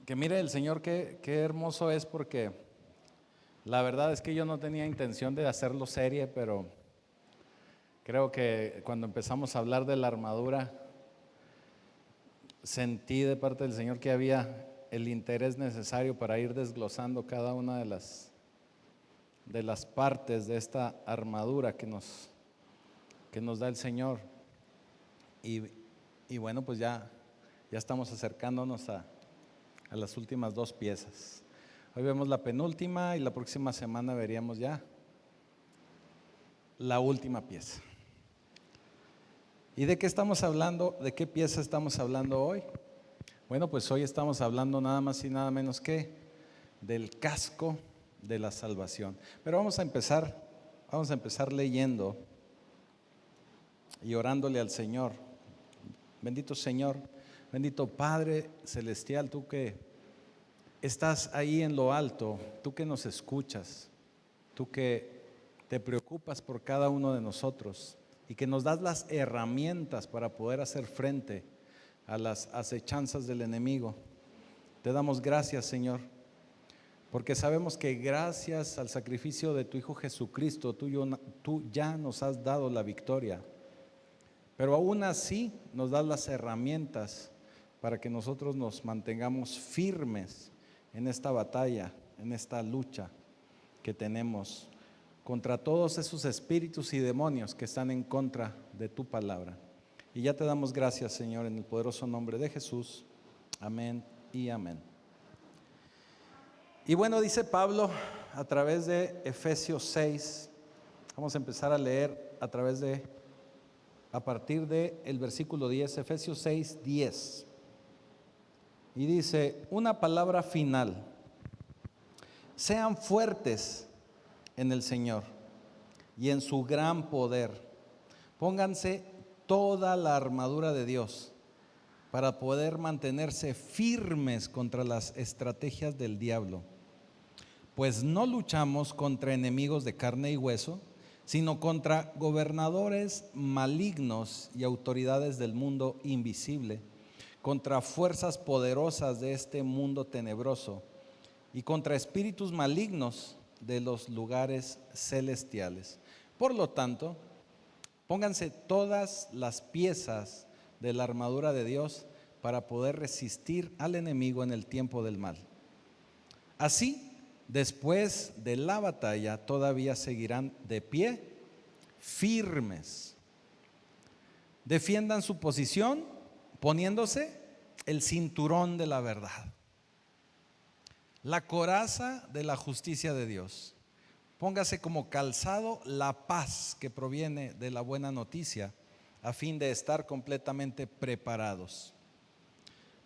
Que mire el Señor qué hermoso es, porque la verdad es que yo no tenía intención de hacerlo serie, pero creo que cuando empezamos a hablar de la armadura, sentí de parte del Señor que había el interés necesario para ir desglosando cada una de las partes de esta armadura que nos da el Señor. Y bueno, pues ya estamos acercándonos a las últimas dos piezas. Hoy vemos la penúltima y la próxima semana veríamos ya la última pieza. ¿Y de qué estamos hablando? ¿De qué pieza estamos hablando hoy? Bueno, pues hoy estamos hablando nada más y nada menos que del casco de la salvación. Pero vamos a empezar leyendo y orándole al Señor. Bendito Señor, bendito Padre Celestial, tú que estás ahí en lo alto, tú que nos escuchas, tú que te preocupas por cada uno de nosotros y que nos das las herramientas para poder hacer frente a las acechanzas del enemigo. Te damos gracias, Señor, porque sabemos que gracias al sacrificio de tu Hijo Jesucristo, tú ya nos has dado la victoria. Pero aún así nos das las herramientas para que nosotros nos mantengamos firmes en esta batalla, en esta lucha que tenemos contra todos esos espíritus y demonios que están en contra de tu palabra. Y ya te damos gracias, Señor, en el poderoso nombre de Jesús. Amén y amén. Y bueno, dice Pablo a través de Efesios 6, vamos a empezar a leer a partir del versículo 10, Efesios 6, 10. Y dice, una palabra final: sean fuertes en el Señor y en su gran poder. Pónganse toda la armadura de Dios para poder mantenerse firmes contra las estrategias del diablo. Pues no luchamos contra enemigos de carne y hueso, sino contra gobernadores malignos y autoridades del mundo invisible, contra fuerzas poderosas de este mundo tenebroso y contra espíritus malignos de los lugares celestiales. Por lo tanto, pónganse todas las piezas de la armadura de Dios para poder resistir al enemigo en el tiempo del mal. Así, después de la batalla, todavía seguirán de pie, firmes. Defiendan su posición poniéndose el cinturón de la verdad, la coraza de la justicia de Dios. Póngase como calzado la paz que proviene de la buena noticia, a fin de estar completamente preparados.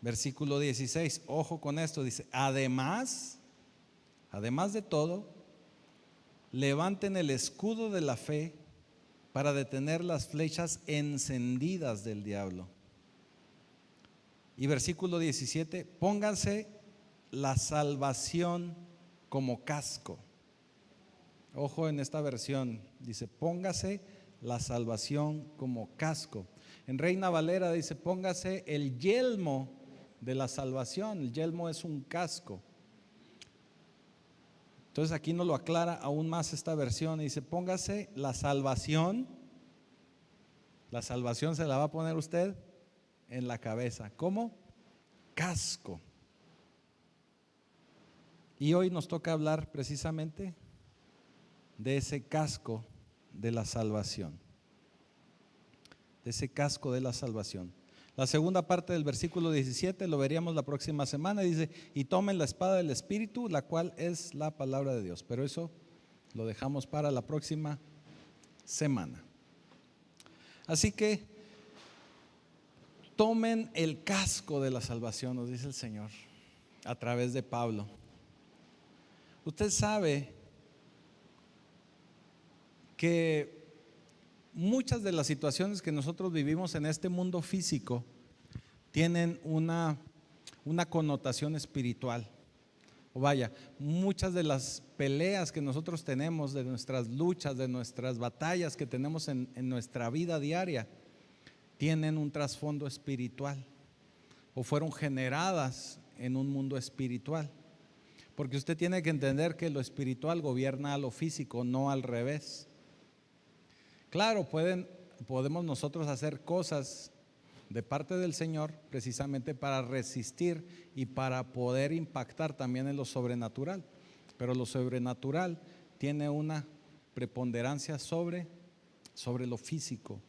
Versículo 16, ojo con esto, dice, además de todo, levanten el escudo de la fe para detener las flechas encendidas del diablo. Y versículo 17, pónganse la salvación como casco. Ojo en esta versión, dice, póngase la salvación como casco. En Reina Valera dice, póngase el yelmo de la salvación. El yelmo es un casco. Entonces aquí nos lo aclara aún más esta versión y dice, póngase la salvación. La salvación se la va a poner usted en la cabeza. ¿Cómo? Casco. Y hoy nos toca hablar precisamente de ese casco de la salvación. De ese casco de la salvación. La segunda parte del versículo 17 lo veríamos la próxima semana. Dice, y tomen la espada del Espíritu, la cual es la palabra de Dios. Pero eso lo dejamos para la próxima semana. Así que tomen el casco de la salvación, nos dice el Señor a través de Pablo. Usted sabe que muchas de las situaciones que nosotros vivimos en este mundo físico tienen una connotación espiritual. O vaya, muchas de las peleas que nosotros tenemos, de nuestras luchas, de nuestras batallas que tenemos en nuestra vida diaria, tienen un trasfondo espiritual o fueron generadas en un mundo espiritual. Porque usted tiene que entender que lo espiritual gobierna a lo físico, no al revés. Claro, podemos nosotros hacer cosas de parte del Señor precisamente para resistir y para poder impactar también en lo sobrenatural. Pero lo sobrenatural tiene una preponderancia sobre lo físico.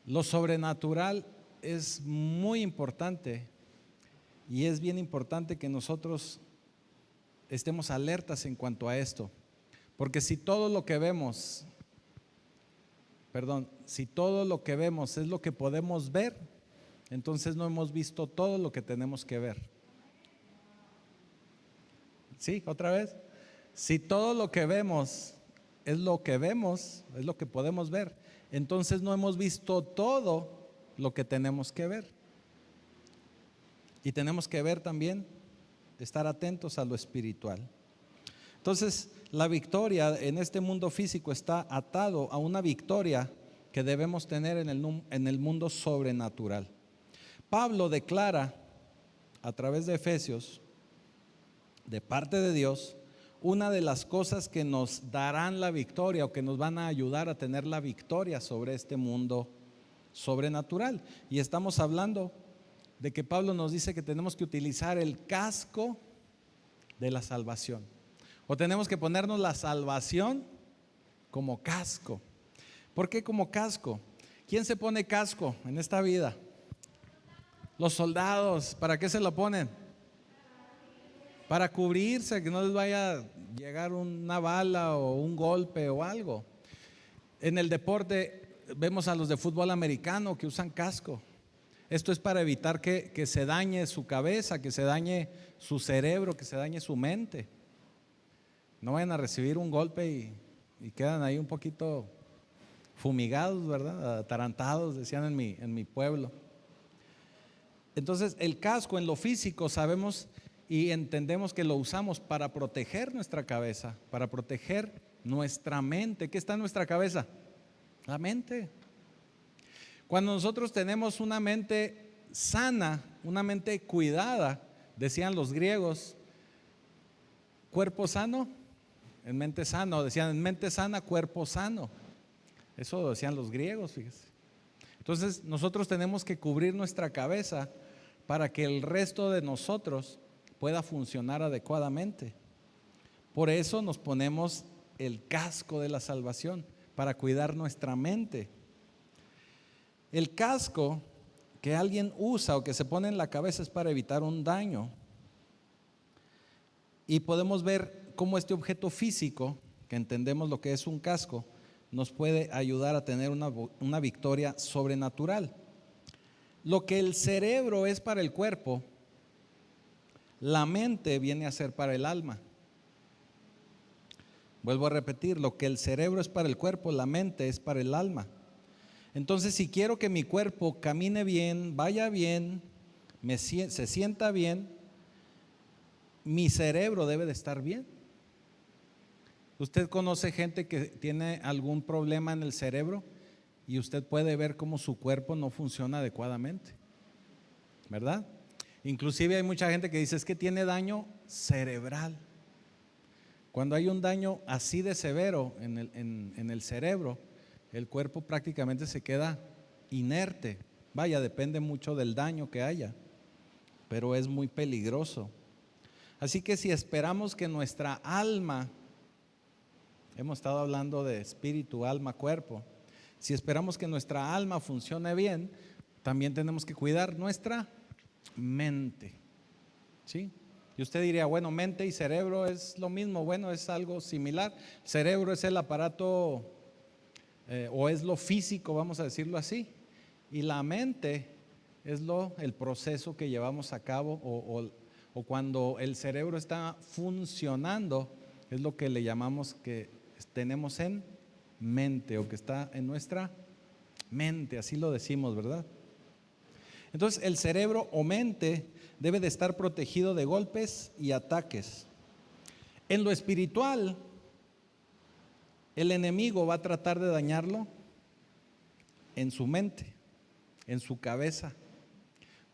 Lo sobrenatural es muy importante y es bien importante que nosotros estemos alertas en cuanto a esto. Porque si todo lo que vemos es lo que podemos ver, entonces no hemos visto todo lo que tenemos que ver. ¿Sí? ¿Otra vez? Si todo lo que vemos, es lo que podemos ver, entonces no hemos visto todo lo que tenemos que ver. Y tenemos que ver también, estar atentos a lo espiritual. Entonces, la victoria en este mundo físico está atado a una victoria que debemos tener en el mundo sobrenatural. Pablo declara a través de Efesios, de parte de Dios, una de las cosas que nos darán la victoria o que nos van a ayudar a tener la victoria sobre este mundo sobrenatural. Y estamos hablando de que Pablo nos dice que tenemos que utilizar el casco de la salvación, o tenemos que ponernos la salvación como casco. ¿Por qué como casco? ¿Quién se pone casco en esta vida? Los soldados. ¿Para qué se lo ponen? Para cubrirse, que no les vaya a llegar una bala o un golpe o algo. En el deporte vemos a los de fútbol americano que usan casco. Esto es para evitar que se dañe su cabeza, que se dañe su cerebro, que se dañe su mente. No vayan a recibir un golpe y quedan ahí un poquito fumigados, ¿verdad? Atarantados, decían en mi pueblo. Entonces, el casco en lo físico sabemos y entendemos que lo usamos para proteger nuestra cabeza, para proteger nuestra mente. ¿Qué está en nuestra cabeza? La mente. Cuando nosotros tenemos una mente sana, una mente cuidada, decían los griegos, cuerpo sano, en mente sano, decían en mente sana, cuerpo sano. Eso decían los griegos, fíjese. Entonces nosotros tenemos que cubrir nuestra cabeza para que el resto de nosotros pueda funcionar adecuadamente. Por eso nos ponemos el casco de la salvación, para cuidar nuestra mente. El casco que alguien usa o que se pone en la cabeza es para evitar un daño. Y podemos ver cómo este objeto físico, que entendemos lo que es un casco, nos puede ayudar a tener una victoria sobrenatural. Lo que el cerebro es para el cuerpo, la mente viene a ser para el alma. Vuelvo a repetir, lo que el cerebro es para el cuerpo, la mente es para el alma. Entonces, si quiero que mi cuerpo camine bien, vaya bien, se sienta bien, mi cerebro debe de estar bien. Usted conoce gente que tiene algún problema en el cerebro y usted puede ver cómo su cuerpo no funciona adecuadamente, ¿verdad? Inclusive hay mucha gente que dice es que tiene daño cerebral. Cuando hay un daño así de severo en el cerebro, el cuerpo prácticamente se queda inerte. Vaya, depende mucho del daño que haya, pero es muy peligroso. Así que si esperamos que nuestra alma, hemos estado hablando de espíritu, alma, cuerpo, si esperamos que nuestra alma funcione bien, también tenemos que cuidar nuestra mente, ¿sí? Y usted diría, bueno, mente y cerebro es lo mismo. Bueno, es algo similar. Cerebro es el aparato o es lo físico, vamos a decirlo así. Y la mente es el proceso que llevamos a cabo o cuando el cerebro está funcionando, es lo que le llamamos que tenemos en mente o que está en nuestra mente, así lo decimos, ¿verdad? Entonces el cerebro o mente debe de estar protegido de golpes y ataques. En lo espiritual, el enemigo va a tratar de dañarlo en su mente, en su cabeza.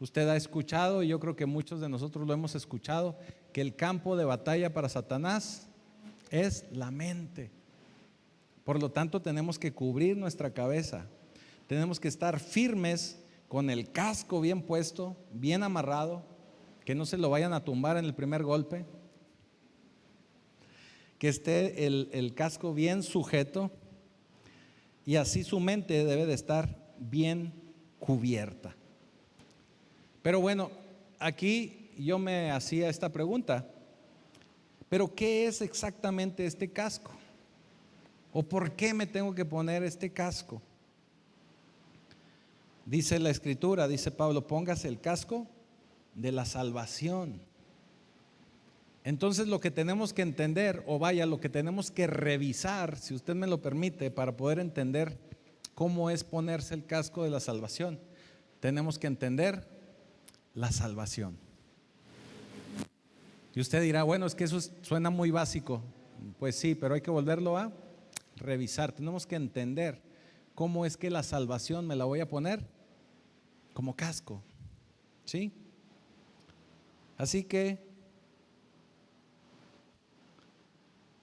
Usted ha escuchado, y yo creo que muchos de nosotros lo hemos escuchado, que el campo de batalla para Satanás es la mente. Por lo tanto, tenemos que cubrir nuestra cabeza. Tenemos que estar firmes con el casco bien puesto, bien amarrado, que no se lo vayan a tumbar en el primer golpe. Que esté el casco bien sujeto, y así su mente debe de estar bien cubierta. Pero bueno, aquí yo me hacía esta pregunta: ¿pero qué es exactamente este casco? ¿O por qué me tengo que poner este casco? Dice la Escritura, dice Pablo, póngase el casco de la salvación. Entonces lo que tenemos que entender, o vaya, lo que tenemos que revisar, si usted me lo permite, para poder entender cómo es ponerse el casco de la salvación, tenemos que entender la salvación. Y usted dirá, bueno, es que eso suena muy básico. Pues sí, pero hay que volverlo a revisar. Tenemos que entender cómo es que la salvación me la voy a poner como casco, ¿sí? Así que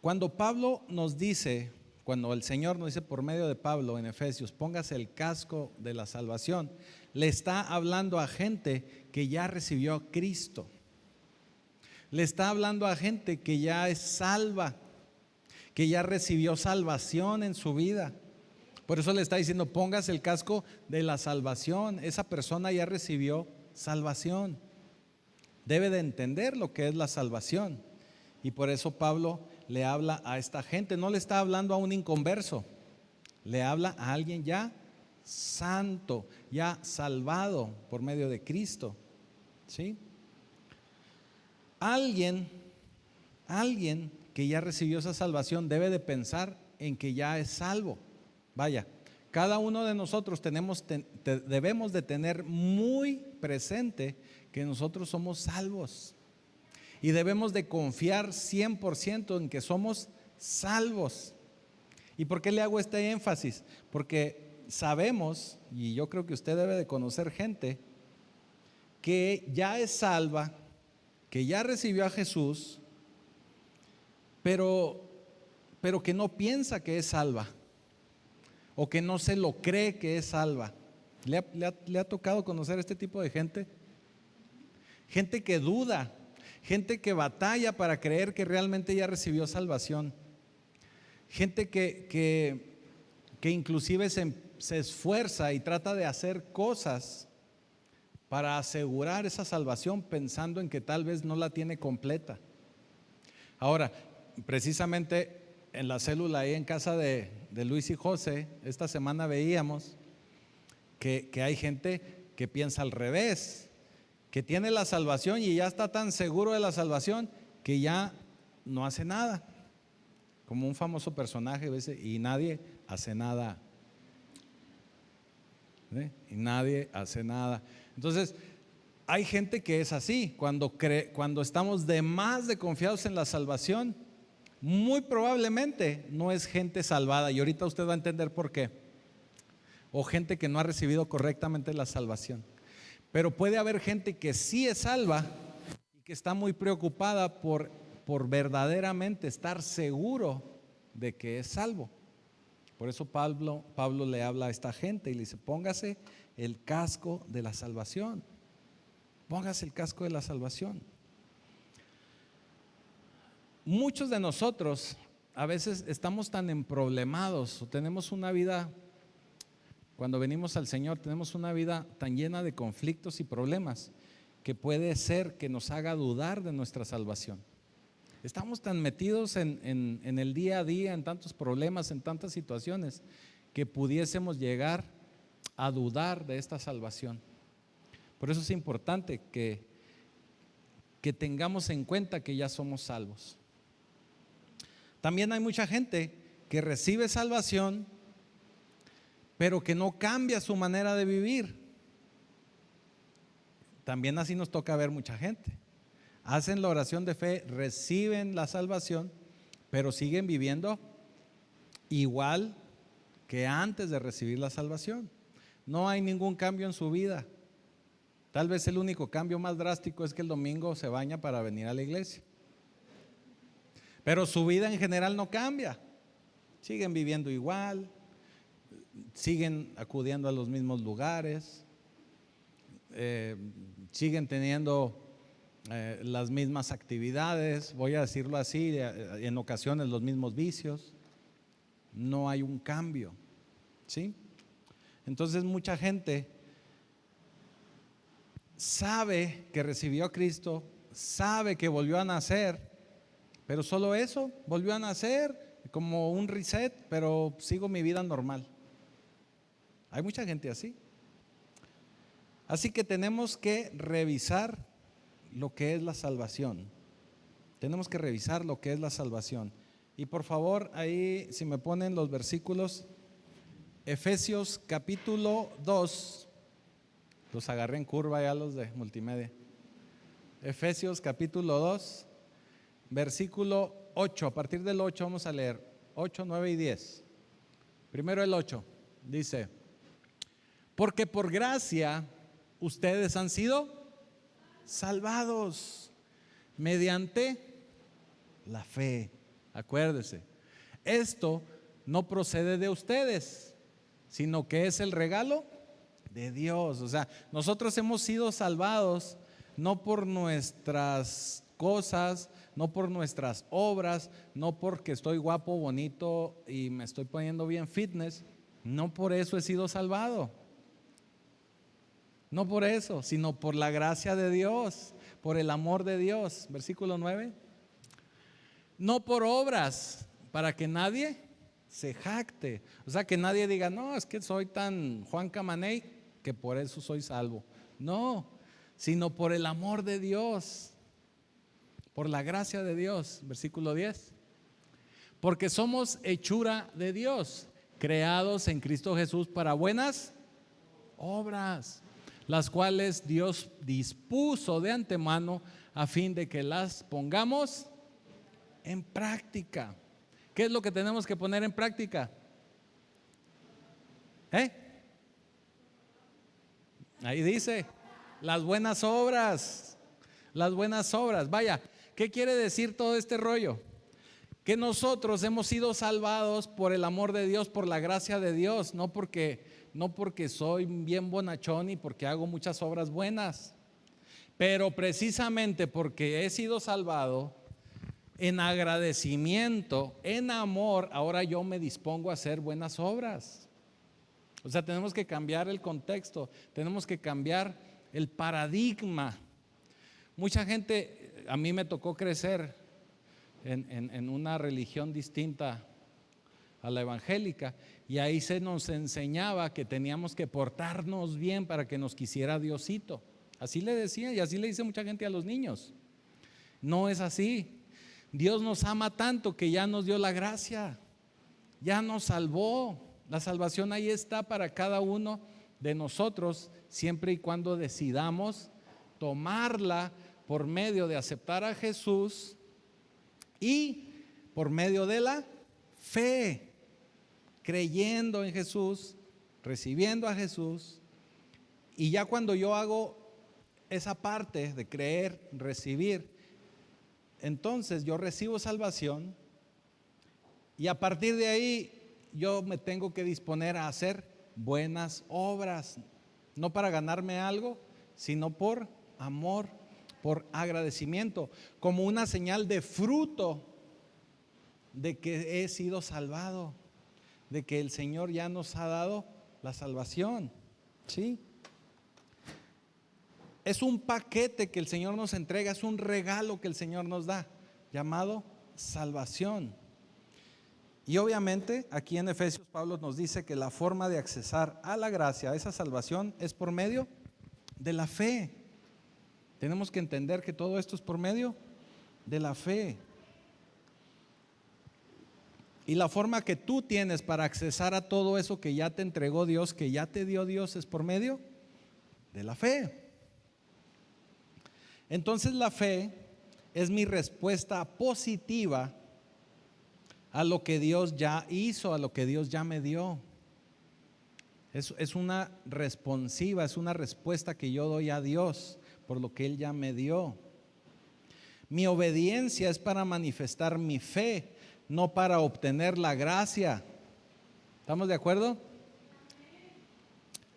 cuando Pablo nos dice, cuando el Señor nos dice por medio de Pablo en Efesios, póngase el casco de la salvación, le está hablando a gente que ya recibió a Cristo. Le está hablando a gente que ya es salva, que ya recibió salvación en su vida. Por eso le está diciendo, póngase el casco de la salvación. Esa persona ya recibió salvación. Debe de entender lo que es la salvación. Y por eso Pablo le habla a esta gente. No le está hablando a un inconverso, le habla a alguien ya santo, ya salvado por medio de Cristo, ¿sí? Alguien que ya recibió esa salvación debe de pensar en que ya es salvo. Vaya, cada uno de nosotros debemos de tener muy presente que nosotros somos salvos. Y debemos de confiar 100% en que somos salvos. ¿Y por qué le hago este énfasis? Porque sabemos, y yo creo que usted debe de conocer gente que ya es salva, que ya recibió a Jesús, pero que no piensa que es salva, o que no se lo cree que es salva. ¿Le ha tocado conocer este tipo de gente? Gente que duda, gente que batalla para creer que realmente ya recibió salvación. Gente que inclusive se esfuerza y trata de hacer cosas para asegurar esa salvación, pensando en que tal vez no la tiene completa. Ahora, precisamente en la célula ahí en casa de Luis y José, esta semana veíamos que hay gente que piensa al revés, que tiene la salvación y ya está tan seguro de la salvación que ya no hace nada. Como un famoso personaje, ¿ves? Y nadie hace nada. Y nadie hace nada. Entonces, hay gente que es así. Cuando estamos de más de confiados en la salvación, muy probablemente no es gente salvada. Y ahorita usted va a entender por qué. O gente que no ha recibido correctamente la salvación. Pero puede haber gente que sí es salva y que está muy preocupada por verdaderamente estar seguro de que es salvo. Por eso Pablo le habla a esta gente y le dice, póngase el casco de la salvación. Póngase el casco de la salvación. Muchos de nosotros a veces estamos tan emproblemados o tenemos una vida, cuando venimos al Señor, tenemos una vida tan llena de conflictos y problemas que puede ser que nos haga dudar de nuestra salvación. Estamos tan metidos en el día a día, en tantos problemas, en tantas situaciones, que pudiésemos llegar a dudar de esta salvación. Por eso es importante que tengamos en cuenta que ya somos salvos. También hay mucha gente que recibe salvación, pero que no cambia su manera de vivir. También así nos toca ver mucha gente. Hacen la oración de fe, reciben la salvación, pero siguen viviendo igual que antes de recibir la salvación. No hay ningún cambio en su vida. Tal vez el único cambio más drástico es que el domingo se baña para venir a la iglesia. Pero su vida en general no cambia. Siguen viviendo igual, siguen acudiendo a los mismos lugares, siguen teniendo las mismas actividades, voy a decirlo así, en ocasiones los mismos vicios. No hay un cambio, ¿sí? Entonces mucha gente sabe que recibió a Cristo, sabe que volvió a nacer, pero solo eso, volvió a nacer como un reset, pero sigo mi vida normal. Hay mucha gente así. Así que tenemos que revisar lo que es la salvación. Tenemos que revisar lo que es la salvación. Y por favor, ahí si me ponen los versículos, Efesios capítulo 2, los agarré en curva ya los de multimedia. Efesios capítulo 2, versículo 8, a partir del 8 vamos a leer 8, 9 y 10. Primero el 8, dice: porque por gracia ustedes han sido salvados mediante la fe. Acuérdese, esto no procede de ustedes, sino que es el regalo de Dios. O sea, nosotros hemos sido salvados no por nuestras cosas, no por nuestras obras, no porque estoy guapo, bonito y me estoy poniendo bien fitness. No por eso he sido salvado. No por eso, sino por la gracia de Dios, por el amor de Dios. Versículo 9. No por obras, para que nadie se jacte. O sea, que nadie diga, no, es que soy tan Juan Camaney que por eso soy salvo. No, sino por el amor de Dios, por la gracia de Dios. Versículo 10. Porque somos hechura de Dios, creados en Cristo Jesús para buenas obras, las cuales Dios dispuso de antemano a fin de que las pongamos en práctica. ¿Qué es lo que tenemos que poner en práctica? Ahí dice, las buenas obras. Las buenas obras. Vaya, ¿qué quiere decir todo este rollo? Que nosotros hemos sido salvados por el amor de Dios, por la gracia de Dios, no porque soy bien bonachón y porque hago muchas obras buenas, pero precisamente porque he sido salvado, en agradecimiento, en amor, ahora yo me dispongo a hacer buenas obras. O sea, tenemos que cambiar el contexto, tenemos que cambiar el paradigma. Mucha gente, a mí me tocó crecer en una religión distinta a la evangélica, y ahí se nos enseñaba que teníamos que portarnos bien para que nos quisiera Diosito. Así le decía, y así le dice mucha gente a los niños. No es así. Dios nos ama tanto que ya nos dio la gracia, ya nos salvó. La salvación ahí está para cada uno de nosotros, siempre y cuando decidamos tomarla por medio de aceptar a Jesús y por medio de la fe, creyendo en Jesús, recibiendo a Jesús. Y ya cuando yo hago esa parte de creer, recibir, entonces yo recibo salvación, y a partir de ahí yo me tengo que disponer a hacer buenas obras, no para ganarme algo, sino por amor, por agradecimiento, como una señal de fruto de que he sido salvado, de que el Señor ya nos ha dado la salvación. ¿Sí? Es un paquete que el Señor nos entrega, es un regalo que el Señor nos da, llamado salvación. Y obviamente aquí en Efesios Pablo nos dice que la forma de accesar a la gracia, a esa salvación, es por medio de la fe. Tenemos que entender que todo esto es por medio de la fe. Y la forma que tú tienes para accesar a todo eso que ya te entregó Dios, que ya te dio Dios, es por medio de la fe. Entonces la fe es mi respuesta positiva a lo que Dios ya hizo, a lo que Dios ya me dio. Es una responsiva, es una respuesta que yo doy a Dios por lo que Él ya me dio. Mi obediencia es para manifestar mi fe, no para obtener la gracia. ¿Estamos de acuerdo?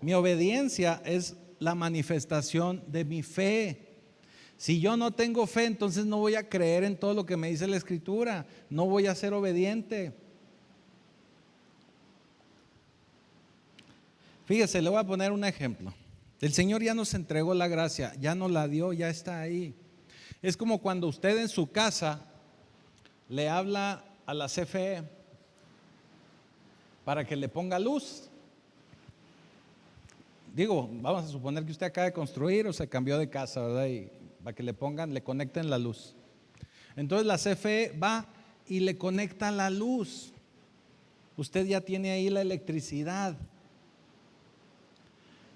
Mi obediencia es la manifestación de mi fe. Si yo no tengo fe, entonces no voy a creer en todo lo que me dice la Escritura, no voy a ser obediente. Fíjese, le voy a poner un ejemplo. El Señor ya nos entregó la gracia, ya nos la dio, ya está ahí. Es como cuando usted en su casa le habla a la CFE para que le ponga luz. Digo, vamos a suponer que usted acaba de construir o se cambió de casa, ¿verdad? Y para que le pongan, le conecten la luz. Entonces la CFE va y le conecta la luz. Usted ya tiene ahí la electricidad.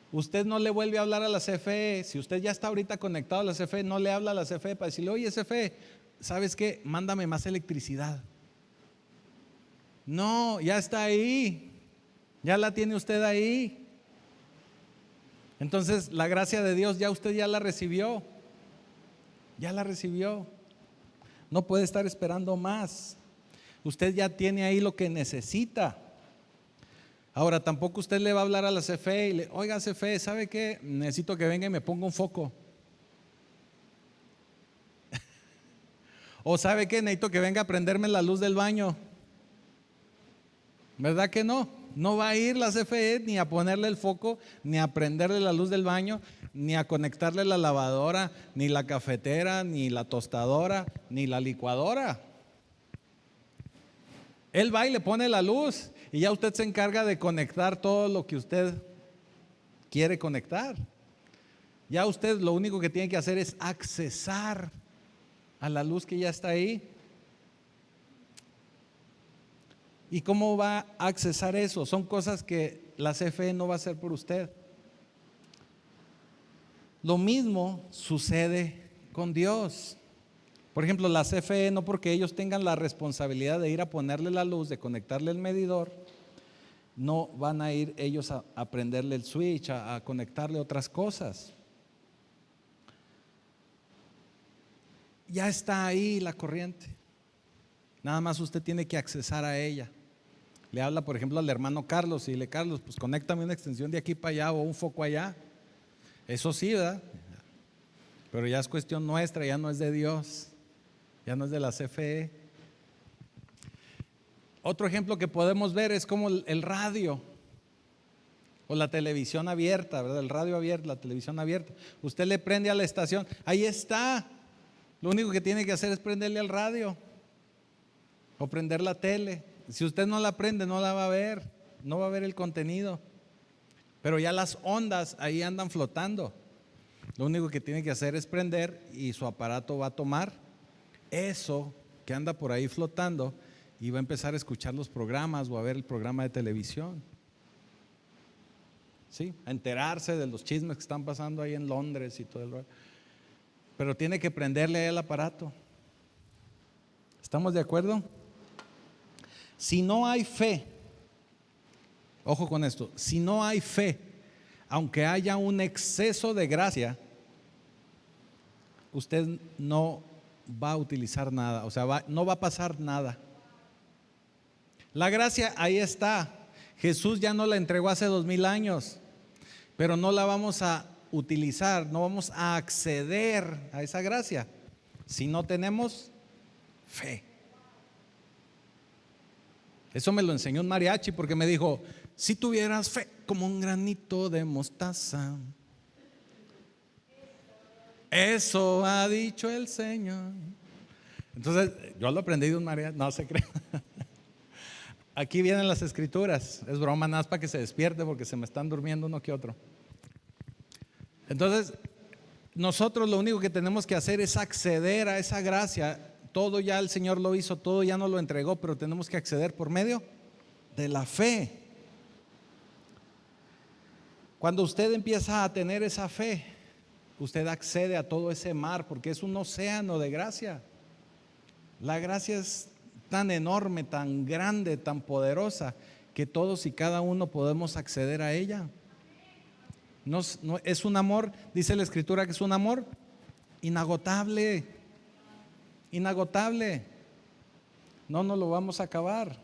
Usted no le vuelve a hablar a la CFE. Si usted ya está ahorita conectado a la CFE, no le habla a la CFE para decirle: oye, CFE, ¿sabes qué? Mándame más electricidad. No, ya está ahí. Ya la tiene usted ahí. Entonces la gracia de Dios ya usted ya la recibió. Ya la recibió. No puede estar esperando más. Usted ya tiene ahí lo que necesita. Ahora, tampoco usted le va a hablar a la CFE y le: oiga, CFE, ¿sabe qué? Necesito que venga y me ponga un foco. O ¿sabe qué? Necesito que venga a prenderme la luz del baño. ¿Verdad que no? No va a ir la CFE ni a ponerle el foco, ni a prenderle la luz del baño, ni a conectarle la lavadora, ni la cafetera, ni la tostadora, ni la licuadora. Él va y le pone la luz y ya usted se encarga de conectar todo lo que usted quiere conectar. Ya usted lo único que tiene que hacer es accesar a la luz que ya está ahí. ¿Y cómo va a accesar eso? Son cosas que la CFE no va a hacer por usted. Lo mismo sucede con Dios. Por ejemplo, la CFE, no porque ellos tengan la responsabilidad de ir a ponerle la luz, de conectarle el medidor, no van a ir ellos a prenderle el switch, a conectarle otras cosas. Ya está ahí la corriente. Nada más usted tiene que accesar a ella. Le habla, por ejemplo, al hermano Carlos y dile: Carlos, pues conéctame una extensión de aquí para allá o un foco allá. Eso sí, ¿verdad? Pero ya es cuestión nuestra, ya no es de Dios, ya no es de la CFE. Otro ejemplo que podemos ver es como el radio o la televisión abierta, ¿verdad? El radio abierto, la televisión abierta. Usted le prende a la estación, ahí está. Lo único que tiene que hacer es prenderle al radio o prender la tele. Si usted no la prende, no la va a ver, no va a ver el contenido. Pero ya las ondas ahí andan flotando. Lo único que tiene que hacer es prender y su aparato va a tomar eso que anda por ahí flotando y va a empezar a escuchar los programas o a ver el programa de televisión. ¿Sí? A enterarse de los chismes que están pasando ahí en Londres y todo el rollo. Pero tiene que prenderle ahí el aparato. ¿Estamos de acuerdo? Si no hay fe, ojo con esto, si no hay fe, aunque haya un exceso de gracia, usted no va a utilizar nada, o sea, no va a pasar nada. La gracia ahí está. Jesús ya nos la entregó hace 2000 años, pero no la vamos a utilizar, no vamos a acceder a esa gracia si no tenemos fe. Eso me lo enseñó un mariachi porque me dijo: si tuvieras fe como un granito de mostaza. Eso ha dicho el Señor. Entonces, yo lo aprendí de un mariachi, no se cree. Aquí vienen las escrituras, es broma, nada más para que se despierte porque se me están durmiendo uno que otro. Entonces, nosotros lo único que tenemos que hacer es acceder a esa gracia. Todo ya el Señor lo hizo, todo ya nos lo entregó, pero tenemos que acceder por medio de la fe. Cuando usted empieza a tener esa fe, usted accede a todo ese mar porque es un océano de gracia. La gracia es tan enorme, tan grande, tan poderosa, que todos y cada uno podemos acceder a ella. Es un amor, dice la Escritura que es un amor inagotable, inagotable. No nos lo vamos a acabar.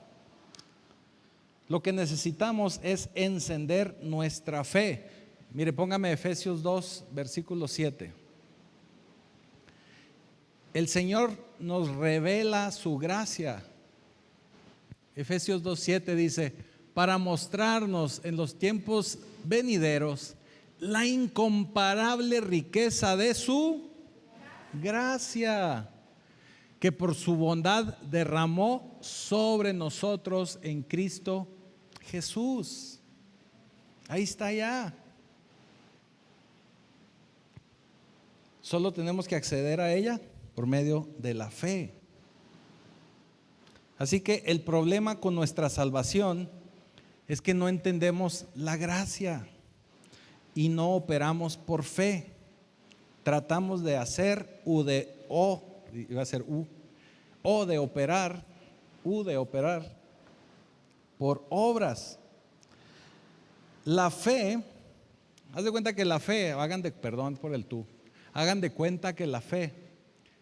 Lo que necesitamos es encender nuestra fe. Mire, póngame Efesios 2, versículo 7. El Señor nos revela su gracia. Efesios 2:7 dice: para mostrarnos en los tiempos venideros la incomparable riqueza de su gracia, que por su bondad derramó sobre nosotros en Cristo Jesús. Ahí está ya. Solo tenemos que acceder a ella por medio de la fe. Así que el problema con nuestra salvación es que no entendemos la gracia y no operamos por fe. Tratamos de hacer o de operar por obras. La fe, haz de cuenta que la fe, hagan de cuenta que la fe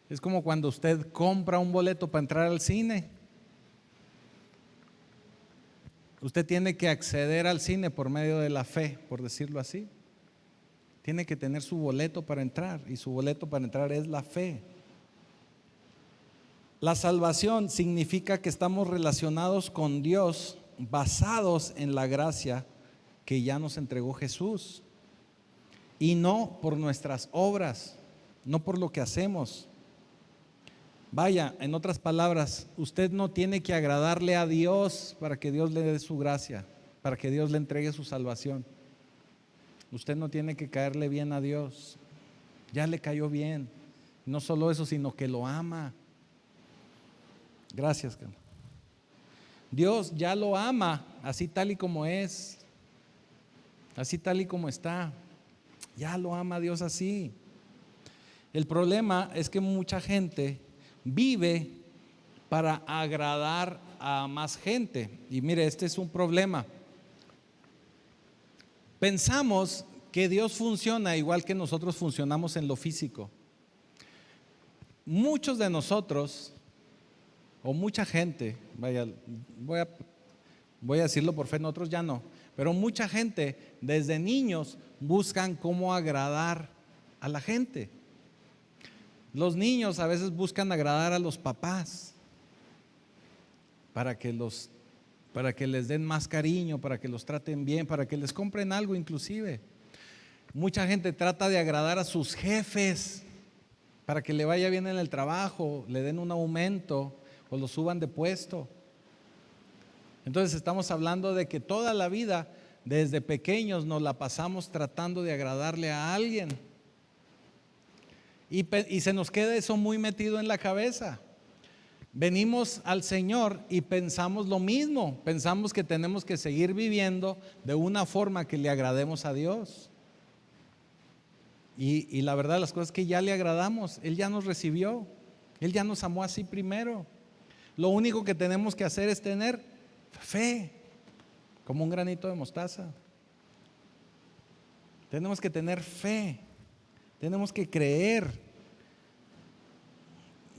es como cuando usted compra un boleto para entrar al cine. Usted tiene que acceder al cine por medio de la fe, por decirlo así. Tiene que tener su boleto para entrar, y su boleto para entrar es la fe. La salvación significa que estamos relacionados con Dios basados en la gracia que ya nos entregó Jesús, y no por nuestras obras, no por lo que hacemos. Vaya, en otras palabras, usted no tiene que agradarle a Dios para que Dios le dé su gracia, para que Dios le entregue su salvación. Usted no tiene que caerle bien a Dios, ya le cayó bien. No solo eso, sino que lo ama. Gracias, Carlos. Dios ya lo ama, así tal y como es, así tal y como está. Ya lo ama Dios así. El problema es que mucha gente vive para agradar a más gente. Y mire, este es un problema. Pensamos que Dios funciona igual que nosotros funcionamos en lo físico. Muchos de nosotros, o mucha gente, vaya, voy a decirlo por fe, nosotros ya no, pero mucha gente desde niños buscan cómo agradar a la gente. Los niños a veces buscan agradar a los papás para que les den más cariño, para que los traten bien, para que les compren algo inclusive. Mucha gente trata de agradar a sus jefes para que le vaya bien en el trabajo, le den un aumento o lo suban de puesto. Entonces estamos hablando de que toda la vida, desde pequeños, nos la pasamos tratando de agradarle a alguien. Y se nos queda eso muy metido en la cabeza. Venimos al Señor y pensamos lo mismo. Pensamos que tenemos que seguir viviendo de una forma que le agrademos a Dios. Y la verdad, las cosas es que ya le agradamos. Él ya nos recibió. Él ya nos amó así primero. Lo único que tenemos que hacer es tener fe, como un granito de mostaza. Tenemos que tener fe. Tenemos que creer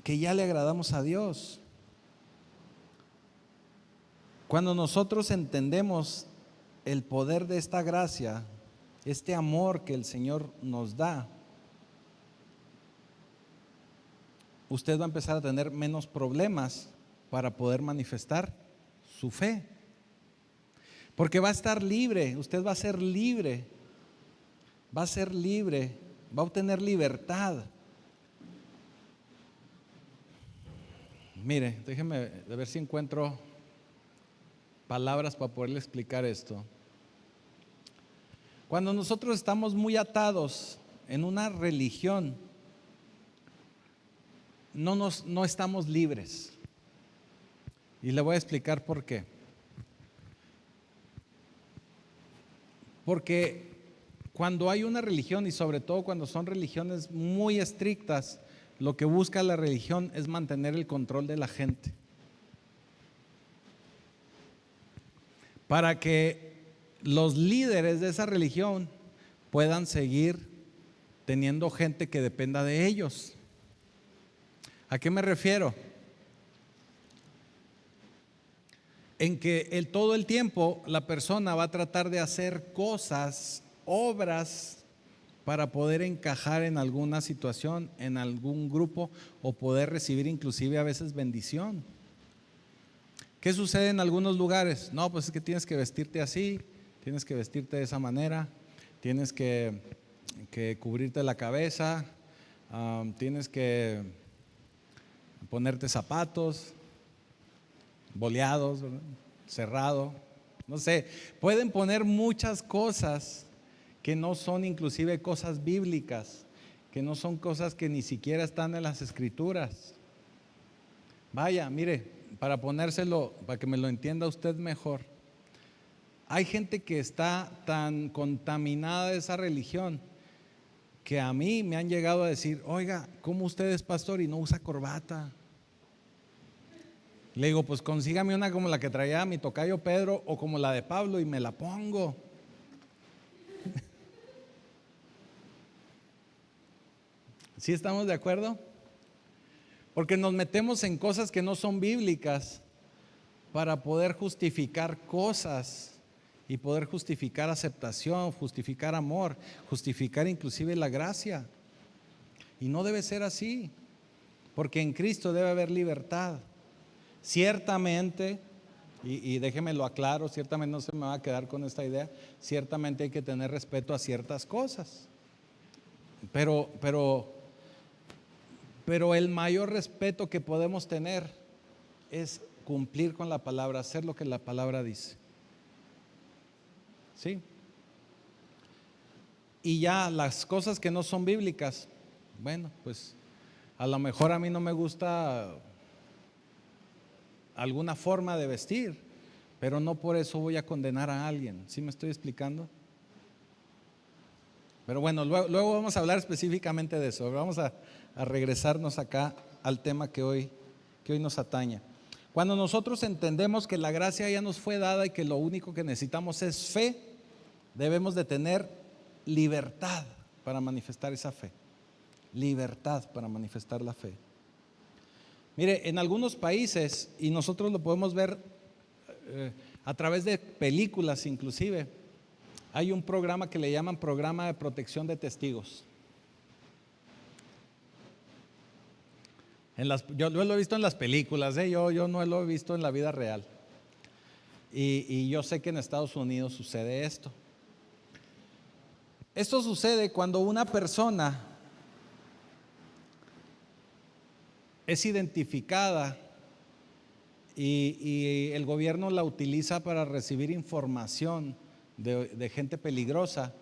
que ya le agradamos a Dios. Cuando nosotros entendemos el poder de esta gracia, este amor que el Señor nos da, usted va a empezar a tener menos problemas para poder manifestar su fe. Porque va a estar libre, usted va a ser libre, va a obtener libertad. Mire, déjeme ver si encuentro palabras para poderle explicar esto. Cuando nosotros estamos muy atados en una religión, no estamos libres. Y le voy a explicar por qué. Porque cuando hay una religión, y sobre todo cuando son religiones muy estrictas, lo que busca la religión es mantener el control de la gente. para que los líderes de esa religión puedan seguir teniendo gente que dependa de ellos. ¿A qué me refiero? En que todo el tiempo la persona va a tratar de hacer cosas, obras, para poder encajar en alguna situación, en algún grupo, o poder recibir inclusive a veces bendición. ¿Qué sucede en algunos lugares? No, pues es que tienes que vestirte así, tienes que vestirte de esa manera, tienes que cubrirte la cabeza, tienes que ponerte zapatos boleados, ¿verdad? Cerrado, no sé, pueden poner muchas cosas que no son inclusive cosas bíblicas, que no son cosas que ni siquiera están en las escrituras. Vaya, mire, para ponérselo, para que me lo entienda usted mejor, hay gente que está tan contaminada de esa religión que a mí me han llegado a decir: oiga, ¿cómo usted es pastor y no usa corbata? Le digo: pues consígame una como la que traía mi tocayo Pedro o como la de Pablo y me la pongo. ¿Sí estamos de acuerdo? Porque nos metemos en cosas que no son bíblicas para poder justificar cosas y poder justificar aceptación, justificar amor, justificar inclusive la gracia. Y no debe ser así, porque en Cristo debe haber libertad. Ciertamente, y déjeme lo aclaro, ciertamente no se me va a quedar con esta idea, ciertamente hay que tener respeto a ciertas cosas, pero el mayor respeto que podemos tener es cumplir con la palabra, hacer lo que la palabra dice. ¿Sí? Y ya las cosas que no son bíblicas, bueno, pues a lo mejor a mí no me gusta alguna forma de vestir, pero no por eso voy a condenar a alguien. ¿Sí me estoy explicando? Pero bueno, luego vamos a hablar específicamente de eso. Vamos a regresarnos acá al tema que hoy nos atañe. Cuando nosotros entendemos que la gracia ya nos fue dada y que lo único que necesitamos es fe, debemos de tener libertad para manifestar esa fe. Libertad para manifestar la fe. Mire, en algunos países, y nosotros lo podemos ver a través de películas inclusive, hay un programa que le llaman Programa de Protección de Testigos. Yo lo he visto en las películas, yo no lo he visto en la vida real. Y yo sé que en Estados Unidos sucede esto. Esto sucede cuando una persona es identificada y el gobierno la utiliza para recibir información de gente peligrosa,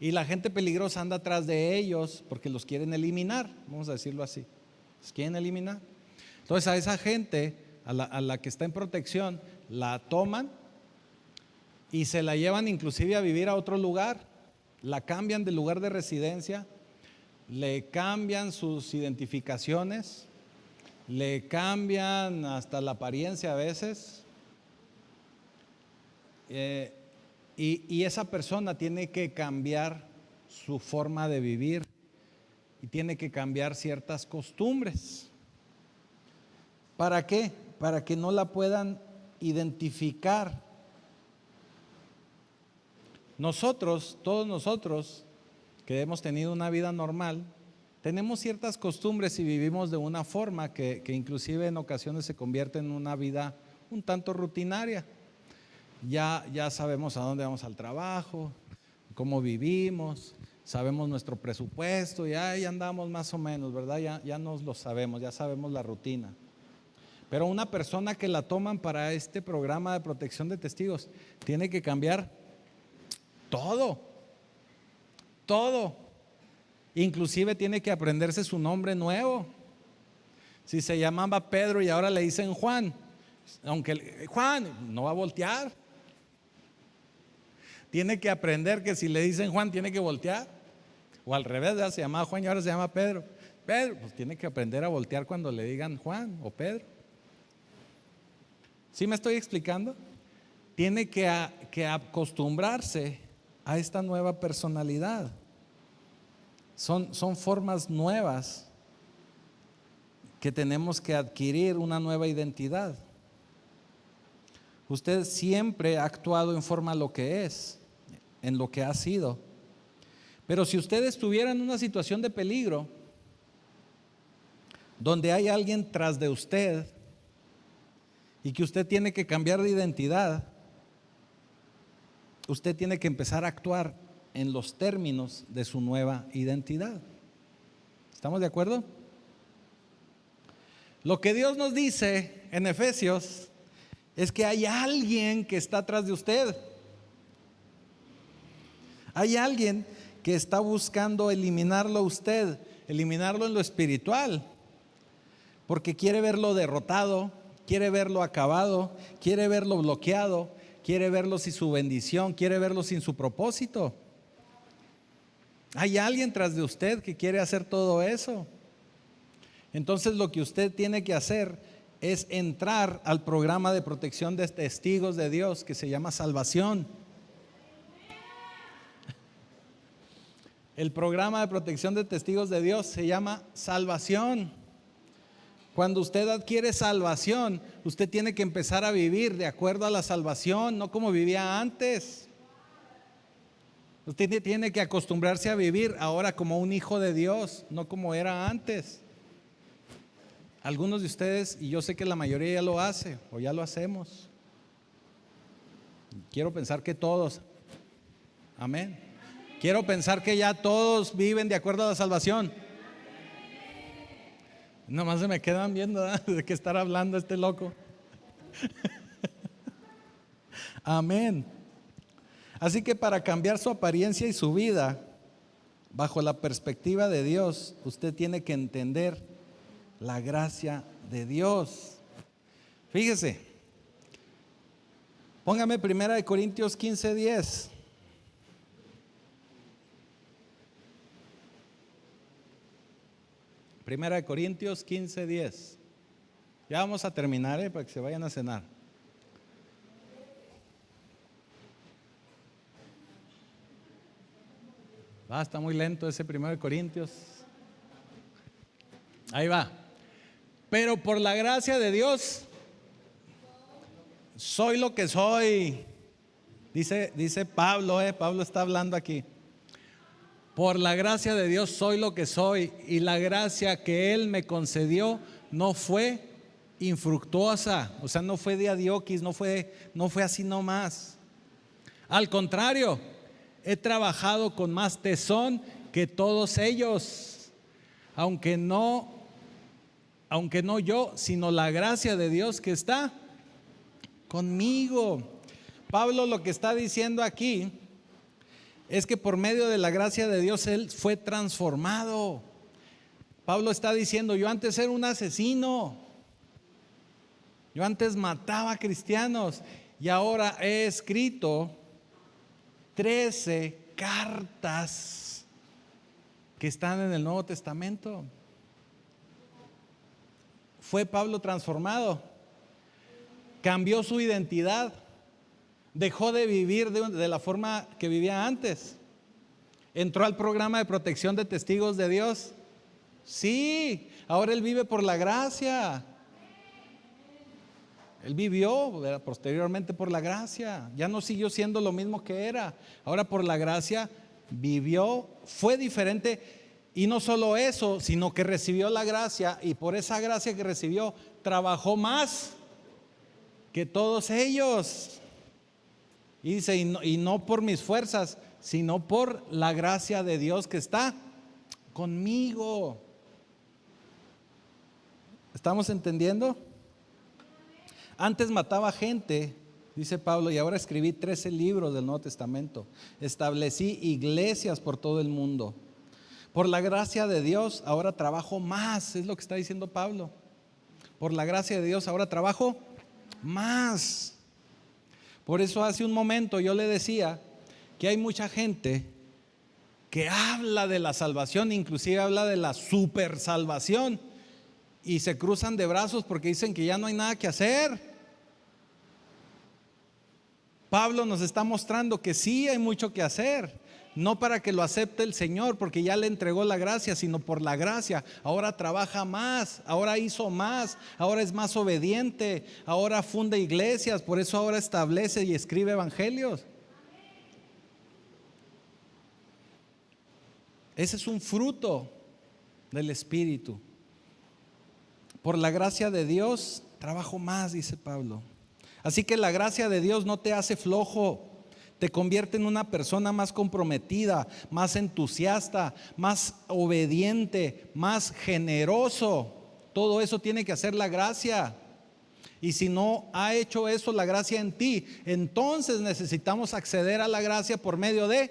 y la gente peligrosa anda atrás de ellos porque los quieren eliminar, vamos a decirlo así, los quieren eliminar. Entonces a esa gente, a la que está en protección, la toman y se la llevan inclusive a vivir a otro lugar, la cambian de lugar de residencia, le cambian sus identificaciones, le cambian hasta la apariencia a veces, y esa persona tiene que cambiar su forma de vivir y tiene que cambiar ciertas costumbres. ¿Para qué? Para que no la puedan identificar. Todos nosotros que hemos tenido una vida normal, tenemos ciertas costumbres y vivimos de una forma que inclusive en ocasiones se convierte en una vida un tanto rutinaria. Ya sabemos a dónde vamos al trabajo, cómo vivimos, sabemos nuestro presupuesto, ya andamos más o menos, ¿verdad? Ya nos lo sabemos, ya sabemos la rutina. Pero una persona que la toman para este programa de protección de testigos tiene que cambiar todo. Inclusive tiene que aprenderse su nombre nuevo. Si se llamaba Pedro y ahora le dicen Juan, aunque Juan no va a voltear. Tiene que aprender que si le dicen Juan tiene que voltear. O al revés, ya se llamaba Juan y ahora se llama Pedro. Pedro, pues tiene que aprender a voltear cuando le digan Juan o Pedro. ¿Sí me estoy explicando? tiene que acostumbrarse a esta nueva personalidad. Son formas nuevas que tenemos que adquirir, una nueva identidad. Usted siempre ha actuado en forma a lo que es, en lo que ha sido. Pero si usted estuviera en una situación de peligro, donde hay alguien tras de usted y que usted tiene que cambiar de identidad, usted tiene que empezar a actuar en los términos de su nueva identidad. ¿Estamos de acuerdo? Lo que Dios nos dice en Efesios es que hay alguien que está atrás de usted. Hay alguien que está buscando eliminarlo a usted, eliminarlo en lo espiritual, porque quiere verlo derrotado, quiere verlo acabado, quiere verlo bloqueado, quiere verlo sin su bendición, quiere verlo sin su propósito. Hay alguien tras de usted que quiere hacer todo eso. Entonces lo que usted tiene que hacer es entrar al programa de protección de testigos de Dios que se llama salvación. El programa de protección de testigos de Dios se llama salvación. Cuando usted adquiere salvación, usted tiene que empezar a vivir de acuerdo a la salvación, no como vivía antes. Usted tiene que acostumbrarse a vivir ahora como un hijo de Dios, no como era antes. Algunos de ustedes, y yo sé que la mayoría ya lo hace o ya lo hacemos. Quiero pensar que todos. Amén. Quiero pensar que ya todos viven de acuerdo a la salvación. Nomás se me quedan viendo, ¿verdad? De qué estar hablando este loco. Amén. Así que para cambiar su apariencia y su vida bajo la perspectiva de Dios, usted tiene que entender la gracia de Dios. Fíjese, póngame 1 Corintios 15:10. Primera de Corintios 15:10. Ya vamos a terminar, para que se vayan a cenar. Está muy lento ese 1 de Corintios. Ahí va. Pero por la gracia de Dios soy lo que soy. Dice Pablo, Pablo está hablando aquí. Por la gracia de Dios soy lo que soy, y la gracia que Él me concedió no fue infructuosa, o sea, no fue de adiokis, no fue así nomás. Al contrario, he trabajado con más tesón que todos ellos, aunque no yo, sino la gracia de Dios que está conmigo. Pablo lo que está diciendo aquí es que por medio de la gracia de Dios él fue transformado. Pablo está diciendo: yo antes era un asesino, yo antes mataba cristianos, y ahora he escrito 13 cartas que están en el Nuevo Testamento. Fue Pablo transformado, cambió su identidad, dejó de vivir de la forma que vivía antes. Entró al programa de protección de testigos de Dios. Sí, ahora él vive por la gracia. Él vivió posteriormente por la gracia. Ya no siguió siendo lo mismo que era. Ahora por la gracia vivió, fue diferente. Y no solo eso, sino que recibió la gracia, y por esa gracia que recibió trabajó más que todos ellos. Y dice, y no por mis fuerzas, sino por la gracia de Dios que está conmigo. ¿Estamos entendiendo? Antes mataba gente, dice Pablo, y ahora escribí 13 libros del Nuevo Testamento. Establecí iglesias por todo el mundo. Por la gracia de Dios ahora trabajo más, es lo que está diciendo Pablo. Por la gracia de Dios ahora trabajo más. Por eso hace un momento yo le decía que hay mucha gente que habla de la salvación, inclusive habla de la super salvación, y se cruzan de brazos porque dicen que ya no hay nada que hacer. Pablo nos está mostrando que sí hay mucho que hacer. No para que lo acepte el Señor, porque ya le entregó la gracia, sino por la gracia. Ahora trabaja más, ahora hizo más, ahora es más obediente, ahora funda iglesias, por eso ahora establece y escribe evangelios. Ese es un fruto del Espíritu. Por la gracia de Dios, trabajo más, dice Pablo. Así que la gracia de Dios no te hace flojo. Te convierte en una persona más comprometida, más entusiasta, más obediente, más generoso. Todo eso tiene que hacer la gracia. Y si no ha hecho eso la gracia en ti, entonces necesitamos acceder a la gracia por medio de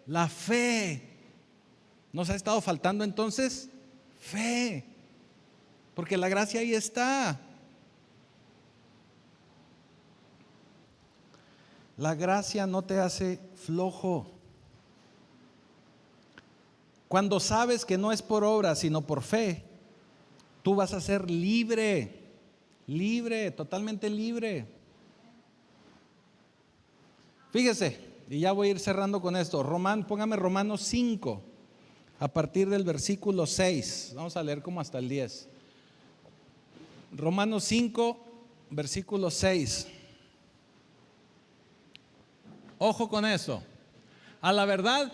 la fe. ¿Nos ha estado faltando entonces? Fe. Porque la gracia ahí está. La gracia no te hace flojo. Cuando sabes que no es por obra, sino por fe, tú vas a ser libre, libre, totalmente libre. Fíjese, y ya voy a ir cerrando con esto. Póngame Romanos 5, a partir del versículo 6. Vamos a leer como hasta el 10. Romanos 5, versículo 6. Ojo con eso. A la verdad,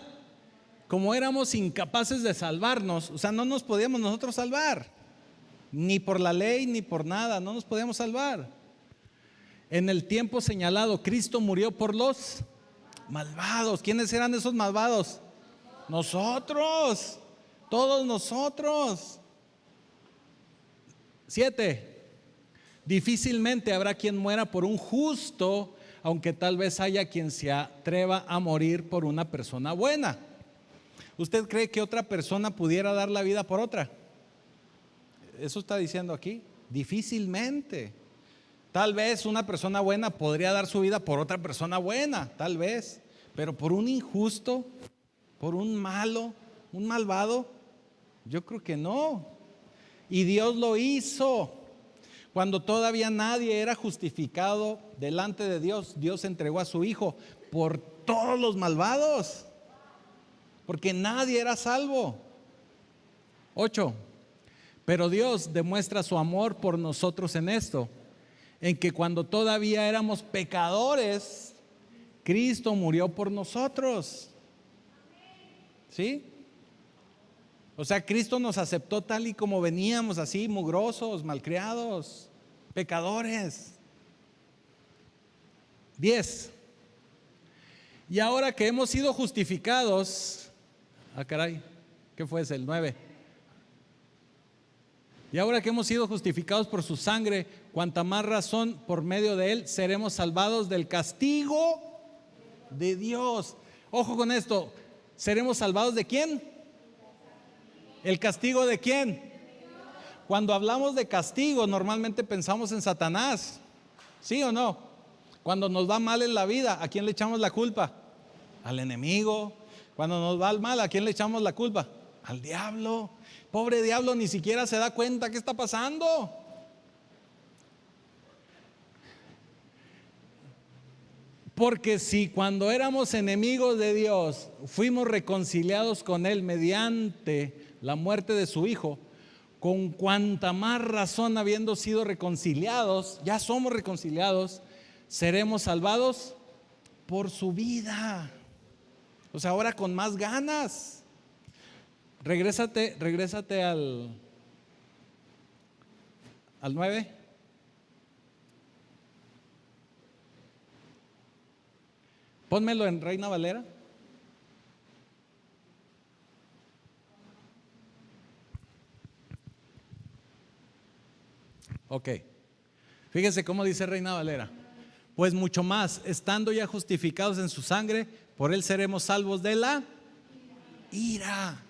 como éramos incapaces de salvarnos, o sea, no nos podíamos nosotros salvar, ni por la ley, ni por nada, no nos podíamos salvar. En el tiempo señalado, Cristo murió por los malvados. ¿Quiénes eran esos malvados? Nosotros, todos nosotros. 7. Difícilmente habrá quien muera por un justo, aunque tal vez haya quien se atreva a morir por una persona buena. ¿Usted cree que otra persona pudiera dar la vida por otra? Eso está diciendo aquí. Difícilmente. Tal vez una persona buena podría dar su vida por otra persona buena, tal vez. Pero por un injusto, por un malo, un malvado, yo creo que no. Y Dios lo hizo. Cuando todavía nadie era justificado delante de Dios, Dios entregó a su Hijo por todos los malvados, porque nadie era salvo. 8. Pero Dios demuestra su amor por nosotros en esto, en que cuando todavía éramos pecadores, Cristo murió por nosotros. ¿Sí? O sea, Cristo nos aceptó tal y como veníamos, así, mugrosos, malcriados, pecadores. 10. Y ahora que hemos sido justificados, caray, ¿qué fue ese? El 9. Y ahora que hemos sido justificados por su sangre, cuanta más razón por medio de él seremos salvados del castigo de Dios. Ojo con esto, ¿seremos salvados de quién? ¿El castigo de quién? Cuando hablamos de castigo, normalmente pensamos en Satanás. ¿Sí o no? Cuando nos va mal en la vida, ¿a quién le echamos la culpa? Al enemigo. Cuando nos va mal, ¿a quién le echamos la culpa? Al diablo. Pobre diablo, ni siquiera se da cuenta qué está pasando. Porque si cuando éramos enemigos de Dios fuimos reconciliados con Él mediante la muerte de su Hijo, con cuanta más razón, habiendo sido reconciliados, ya somos reconciliados, seremos salvados por su vida. O sea, ahora con más ganas. Regrésate al 9. Pónmelo en Reina Valera. Ok. Fíjense cómo dice Reina Valera. Pues mucho más, estando ya justificados en su sangre, por él seremos salvos de la ira.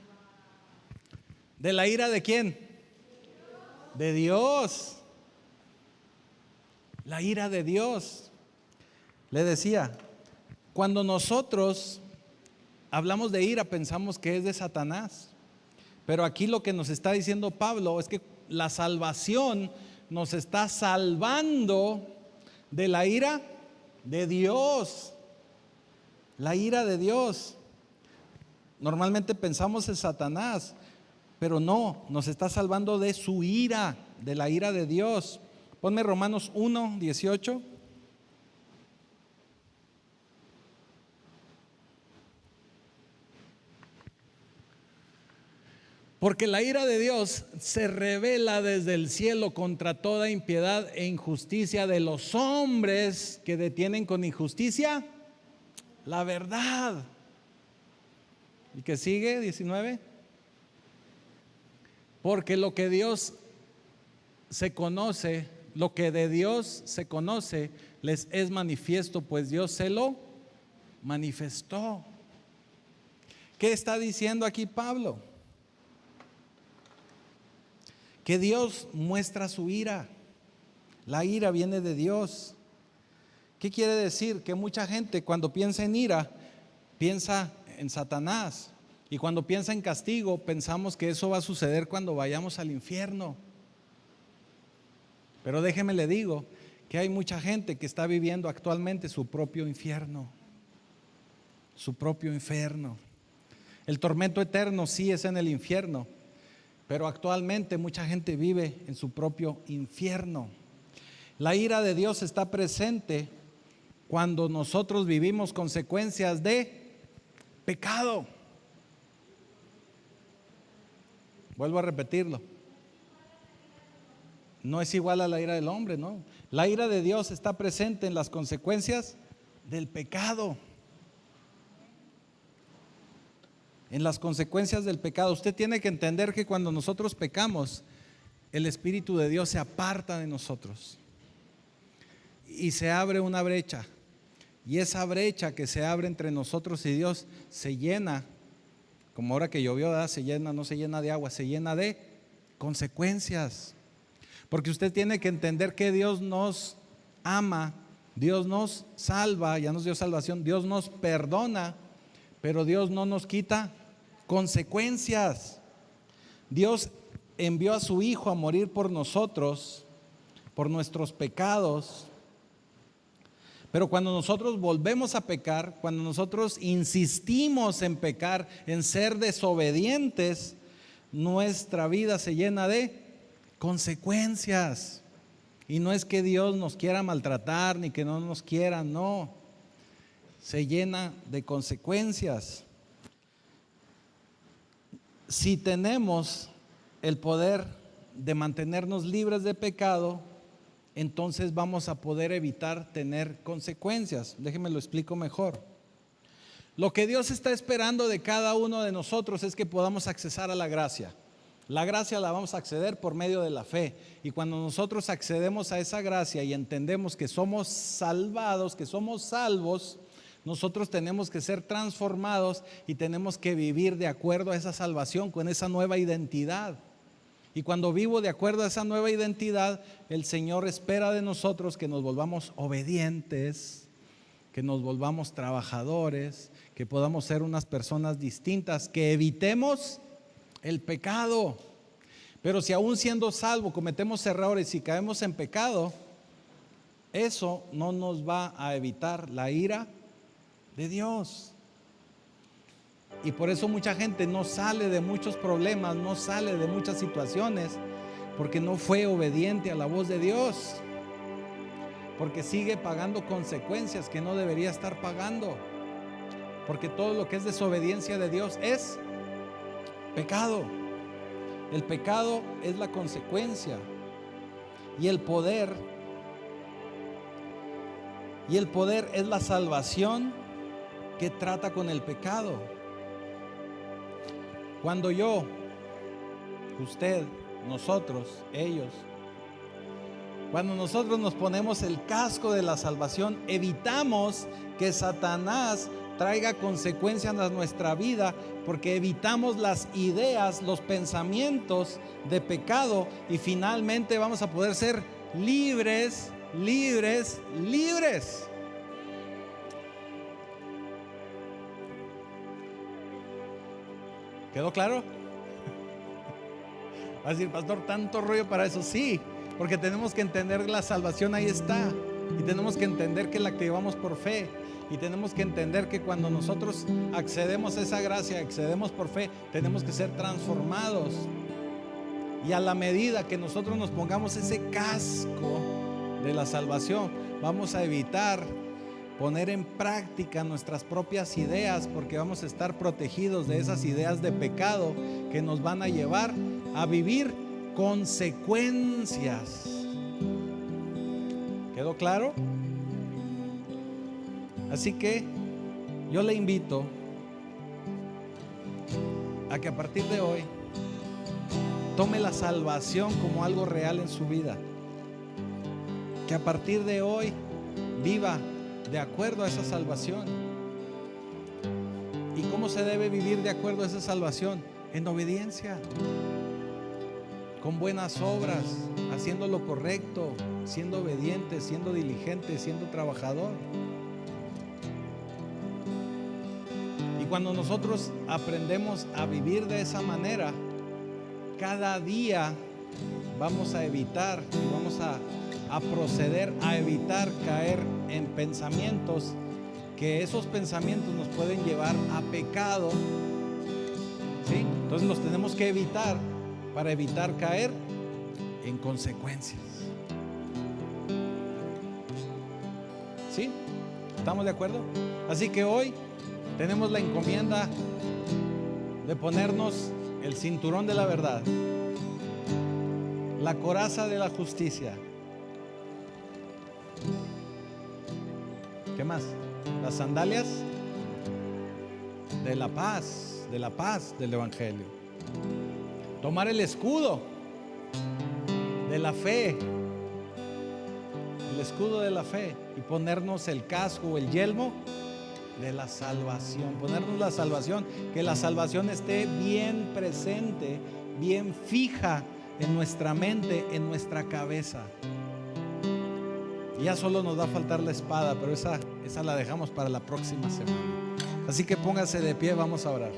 ¿De la ira de quién? De Dios. La ira de Dios. Le decía, cuando nosotros hablamos de ira, pensamos que es de Satanás. Pero aquí lo que nos está diciendo Pablo es que la salvación nos está salvando de la ira de Dios. La ira de Dios. Normalmente pensamos en Satanás, pero no, nos está salvando de su ira, de la ira de Dios. Ponme Romanos 1:18. Porque la ira de Dios se revela desde el cielo contra toda impiedad e injusticia de los hombres que detienen con injusticia la verdad. ¿Y qué sigue? 19. Porque lo que Dios se conoce, lo que de Dios se conoce, les es manifiesto, pues Dios se lo manifestó. ¿Qué está diciendo aquí Pablo? Que Dios muestra su ira. La ira viene de Dios. ¿Qué quiere decir? Que mucha gente cuando piensa en ira, piensa en Satanás. Y cuando piensa en castigo, pensamos que eso va a suceder cuando vayamos al infierno. Pero déjeme le digo que hay mucha gente que está viviendo actualmente su propio infierno. Su propio infierno. El tormento eterno sí es en el infierno, pero actualmente mucha gente vive en su propio infierno. La ira de Dios está presente cuando nosotros vivimos consecuencias de pecado. Vuelvo a repetirlo. No es igual a la ira del hombre, ¿no? La ira de Dios está presente en las consecuencias del pecado. En las consecuencias del pecado. Usted tiene que entender que cuando nosotros pecamos, el Espíritu de Dios se aparta de nosotros y se abre una brecha. Y esa brecha que se abre entre nosotros y Dios se llena, como ahora que llovió, ¿verdad? Se llena, no se llena de agua, se llena de consecuencias. Porque usted tiene que entender que Dios nos ama, Dios nos salva, ya nos dio salvación, Dios nos perdona, pero Dios no nos quita consecuencias. Dios envió a su Hijo a morir por nosotros, por nuestros pecados. Pero cuando nosotros volvemos a pecar, cuando nosotros insistimos en pecar, en ser desobedientes, nuestra vida se llena de consecuencias. Y no es que Dios nos quiera maltratar ni que no nos quiera, no. Se llena de consecuencias. Si tenemos el poder de mantenernos libres de pecado, entonces vamos a poder evitar tener consecuencias. Déjenme lo explico mejor. Lo que Dios está esperando de cada uno de nosotros es que podamos accesar a la gracia. La gracia la vamos a acceder por medio de la fe. Y cuando nosotros accedemos a esa gracia y entendemos que somos salvados, que somos salvos, nosotros tenemos que ser transformados y tenemos que vivir de acuerdo a esa salvación, con esa nueva identidad. Y cuando vivo de acuerdo a esa nueva identidad, el Señor espera de nosotros que nos volvamos obedientes, que nos volvamos trabajadores, que podamos ser unas personas distintas, que evitemos el pecado. Pero si aún siendo salvo cometemos errores y caemos en pecado, eso no nos va a evitar la ira de Dios. Y por eso mucha gente no sale de muchos problemas, no sale de muchas situaciones, porque no fue obediente a la voz de Dios, porque sigue pagando consecuencias que no debería estar pagando, porque todo lo que es desobediencia de Dios es pecado. El pecado es la consecuencia, y el poder es la salvación que trata con el pecado. Cuando yo, usted, nosotros, ellos, cuando nosotros nos ponemos el casco de la salvación, evitamos que Satanás traiga consecuencias a nuestra vida, porque evitamos las ideas, los pensamientos de pecado, y finalmente vamos a poder ser libres, libres, libres. ¿Quedó claro? Va a decir, pastor, tanto rollo para eso. Sí, porque tenemos que entender la salvación, ahí está. Y tenemos que entender que la activamos por fe. Y tenemos que entender que cuando nosotros accedemos a esa gracia, accedemos por fe, tenemos que ser transformados. Y a la medida que nosotros nos pongamos ese casco de la salvación, vamos a evitar poner en práctica nuestras propias ideas, porque vamos a estar protegidos de esas ideas de pecado que nos van a llevar a vivir consecuencias. ¿Quedó claro? Así que yo le invito a que a partir de hoy tome la salvación como algo real en su vida. Que a partir de hoy viva de acuerdo a esa salvación. ¿Y cómo se debe vivir de acuerdo a esa salvación? En obediencia, con buenas obras, haciendo lo correcto, siendo obediente, siendo diligente, siendo trabajador. Y cuando nosotros aprendemos a vivir de esa manera, cada día vamos a evitar y vamos a proceder a evitar caer en pensamientos que esos pensamientos nos pueden llevar a pecado, ¿sí? Entonces los tenemos que evitar para evitar caer en consecuencias. ¿Sí? ¿Estamos de acuerdo? Así que hoy tenemos la encomienda de ponernos el cinturón de la verdad, la coraza de la justicia. ¿Qué más? Las sandalias de la paz del Evangelio. Tomar el escudo de la fe, el escudo de la fe, y ponernos el casco o el yelmo de la salvación. Ponernos la salvación, que la salvación esté bien presente, bien fija en nuestra mente, en nuestra cabeza. Y ya solo nos va a faltar la espada, pero esa la dejamos para la próxima semana. Así que póngase de pie, vamos a orar.